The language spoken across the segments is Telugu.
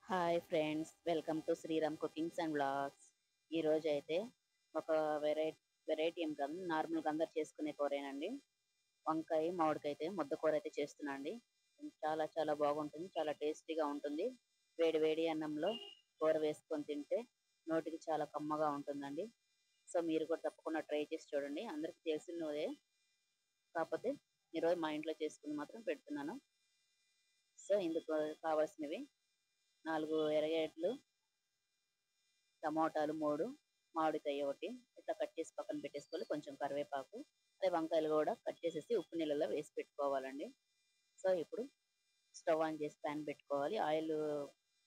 Hi friends, welcome to Sriram cookings and blogs. ఈ రోజు అయితే ఒక వెరైటీ ఏం కాదు, నార్మల్గా అందరు చేసుకునే కూరేనండి. వంకాయ మామిడికాయ అయితే ముద్ద కూర అయితే చేస్తున్నా అండి. చాలా చాలా బాగుంటుంది, చాలా టేస్టీగా ఉంటుంది. వేడి వేడి అన్నంలో కూర వేసుకొని తింటే నోటికి చాలా కమ్మగా ఉంటుందండి. సో మీరు కూడా తప్పకుండా ట్రై చేసి చూడండి. అందరికి తెలిసినదే, కాకపోతే ఈరోజు మా ఇంట్లో చేసుకుని మాత్రం పెడుతున్నాను. సో ఇందుకు కావాల్సినవి 4 ఎర్రగడ్డలు, టమోటాలు 3, మామిడికాయ 1 ఇట్లా కట్ చేసి పక్కన పెట్టేసుకోవాలి. కొంచెం కరివేపాకు, అదే వంకాయలు కూడా కట్ చేసేసి ఉప్పు నీళ్ళలో వేసి పెట్టుకోవాలండి. సో ఇప్పుడు స్టవ్ ఆన్ చేసి ప్యాన్ పెట్టుకోవాలి.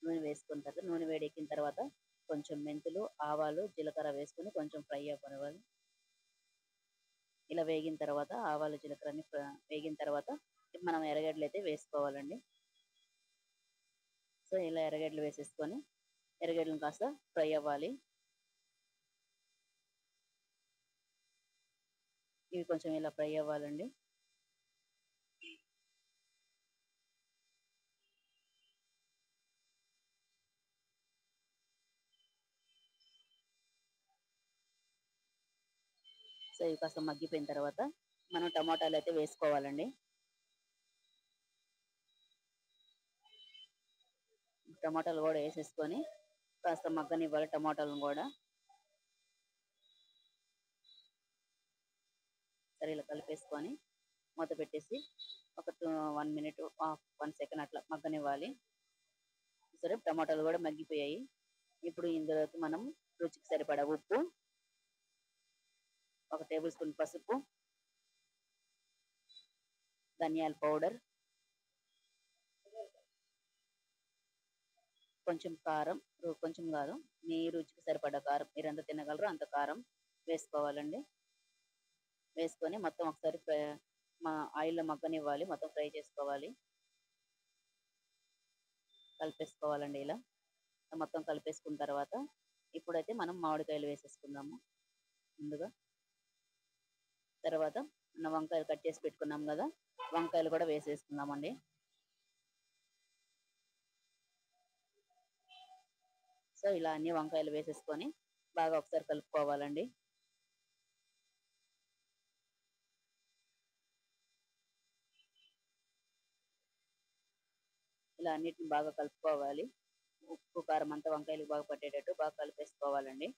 నూనె వేసుకున్న తర్వాత నూనె వేడెక్కిన తర్వాత కొంచెం మెంతులు, ఆవాలు, జీలకర్ర వేసుకొని కొంచెం ఫ్రై అవ్వాలి. ఇలా వేగిన తర్వాత ఆవాలు జీలకర్రని వేగిన తర్వాత మనం ఎర్రగడ్డలు అయితే వేసుకోవాలండి. సో ఇలా ఎర్రగడ్డలు వేసేసుకొని ఎర్రగడ్డలను కాస్త ఫ్రై అవ్వాలి. ఇవి కొంచెం ఇలా ఫ్రై అవ్వాలండి. సో ఇవి కాస్త మగ్గిపోయిన తర్వాత మనం టమాటాలు అయితే వేసుకోవాలండి. టమాటాలు కూడా వేసేసుకొని కాస్త మగ్గనివ్వాలి. టమాటాలను కూడా సరే ఇలా కలిపేసుకొని మూత పెట్టేసి ఒక 1 మినిట్ 1 సెకండ్ అట్లా మగ్గనివ్వాలి. సరే టమాటాలు కూడా మగ్గిపోయాయి. ఇప్పుడు ఇందులోకి మనం రుచికి సరిపడా ఉప్పు, 1 టేబుల్ స్పూన్ పసుపు, ధనియాల పౌడర్, కొంచెం కారం, కొంచెం కాదు మీ రుచికి సరిపడా కారం, మీరు ఎంత తినగలరో అంత కారం వేసుకోవాలండి. వేసుకొని మొత్తం ఒకసారి మా ఆయిల్లో మగ్గనివ్వాలి. మొత్తం ఫ్రై చేసుకోవాలి. కలిపేసుకోవాలండి. ఇలా మొత్తం కలిపేసుకున్న తర్వాత ఇప్పుడైతే మనం మామిడికాయలు వేసేసుకుందాము. ముందుగా తర్వాత మన వంకాయలు కట్ చేసి పెట్టుకున్నాం కదా, వంకాయలు కూడా వేసేసుకుందామండి. సో ఇలా అన్ని వంకాయలు వేసేసుకొని బాగా ఒకసారి కలుపుకోవాలండి. ఇలా అన్నిటిని బాగా కలుపుకోవాలి. ఉప్పు కారం అంతా వంకాయలకు బాగా పట్టేటట్టు బాగా కలిపేసుకోవాలండి.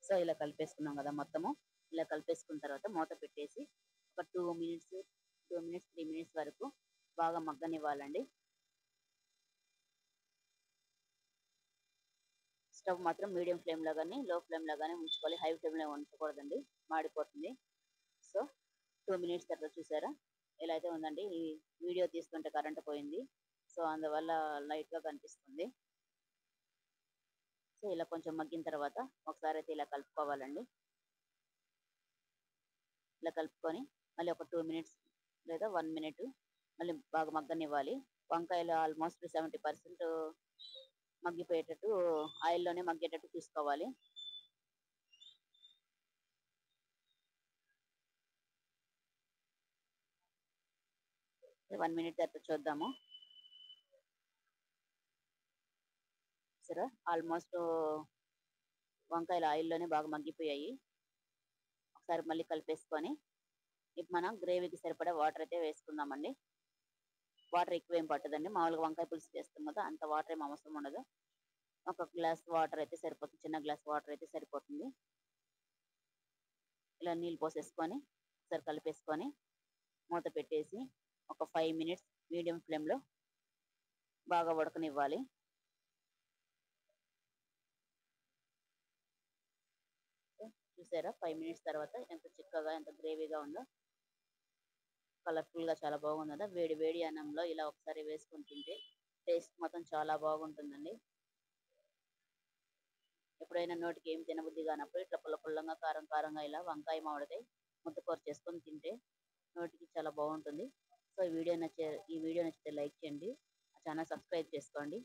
సో ఇలా కలిపేసుకున్నాం కదా మొత్తము. ఇలా కలిపేసుకున్న తర్వాత మూత పెట్టేసి ఒక 2 మినిట్స్ 3 మినిట్స్ వరకు బాగా మగ్గనివ్వాలండి. స్టవ్ మాత్రం మీడియం ఫ్లేమ్ లో కానీ లో ఫ్లేమ్ లో కానీ ఉంచుకోవాలి. హై ఫ్లేమ్ లో ఉంచకూడదండి, మాడిపోతుంది. సో 2 మినిట్స్ తర్వాత చూసారా ఎలా అయితే ఉందండి. ఈ వీడియో తీసుకుంటే కరెంట్ పోయింది, సో అందువల్ల లైట్ గా కనిపిస్తుంది. సో ఇలా కొంచెం మగ్గిన తర్వాత ఒకసారి అయితే ఇలా కలుపుకోవాలండి. ఇలా కలుపుకొని మళ్ళీ ఒక 2 మినిట్స్ లేదా 1 మినిట్ మళ్ళీ బాగా మగ్గనివ్వాలి. వంకాయలు ఆల్మోస్ట్ 70% మగ్గిపోయేటట్టు ఆయిల్లోనే మగ్గేటట్టు చూసుకోవాలి. వన్ మినిట్ తర్వాత చూద్దాము. సరే ఆల్మోస్ట్ వంకాయలు ఆయిల్లోనే బాగా మగ్గిపోయాయి. ఒకసారి మళ్ళీ కలిపేసుకొని ఇప్పుడు మనం గ్రేవీకి సరిపడా వాటర్ అయితే వేసుకుందామండి. వాటర్ ఎక్కువ ఏం పట్టదండి, మామూలుగా వంకాయ పులుసు చేస్తాం కదా, అంత వాటర్ ఏం అవసరం ఉండదు. 1 గ్లాస్ వాటర్ అయితే సరిపోతుంది, చిన్న గ్లాస్ వాటర్ అయితే సరిపోతుంది. ఇలా నీళ్ళు పోసేసుకొని ఒకసారి కలిపేసుకొని మూత పెట్టేసి ఒక 5 మినిట్స్ మీడియం ఫ్లేమ్లో బాగా ఉడకనివ్వాలి. చూసారా 5 మినిట్స్ తర్వాత ఎంత చిక్కగా ఎంత గ్రేవీగా ఉందో, కలర్ఫుల్ గా చాలా బాగుంది కదా. వేడి వేడి అన్నంలో ఇలా ఒకసారి వేసుకొని తింటే టేస్ట్ మాత్రం చాలా బాగుంటుందండి. ఎప్పుడైనా నోటికి ఏం తినబుద్ధి కానప్పుడు ఇట్లా పుల్ల పుల్లంగా కారం కారంగా ఇలా వంకాయ మామిడికాయ ముద్దకూర చేసుకొని తింటే నోటికి చాలా బాగుంటుంది. సో ఈ వీడియో నచ్చితే లైక్ చేయండి, ఛానల్ సబ్స్క్రైబ్ చేసుకోండి.